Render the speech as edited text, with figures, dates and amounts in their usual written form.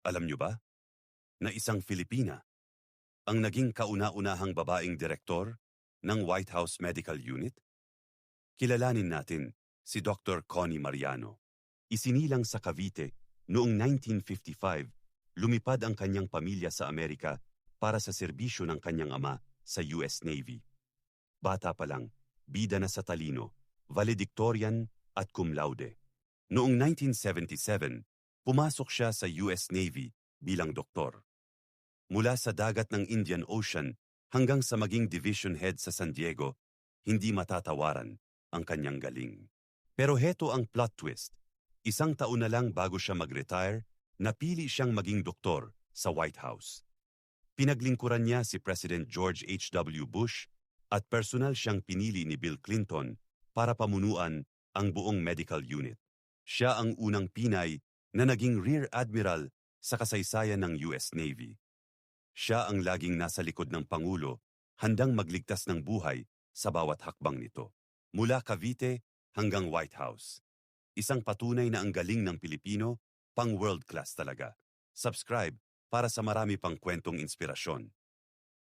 Alam nyo ba na isang Filipina ang naging kauna-unahang babaeng direktor ng White House Medical Unit? Kilalanin natin si Dr. Connie Mariano. Isinilang sa Cavite noong 1955, lumipad ang kanyang pamilya sa Amerika para sa serbisyo ng kanyang ama sa US Navy. Bata pa lang, bida na sa talino, valedictorian at cum laude. Noong 1977, pumasok siya sa US Navy bilang doktor. Mula sa dagat ng Indian Ocean hanggang sa maging division head sa San Diego, hindi matatawaran ang kanyang galing. Pero heto ang plot twist. Isang taon na lang bago siya mag-retire, napili siyang maging doktor sa White House. Pinaglingkuran niya si President George H.W. Bush at personal siyang pinili ni Bill Clinton para pamunuan ang buong medical unit. Siya ang unang Pinay na naging Rear Admiral sa kasaysayan ng US Navy. Siya ang laging nasa likod ng Pangulo, handang magligtas ng buhay sa bawat hakbang nito. Mula Cavite hanggang White House. Isang patunay na ang galing ng Pilipino, pang world class talaga. Subscribe para sa marami pang kwentong inspirasyon.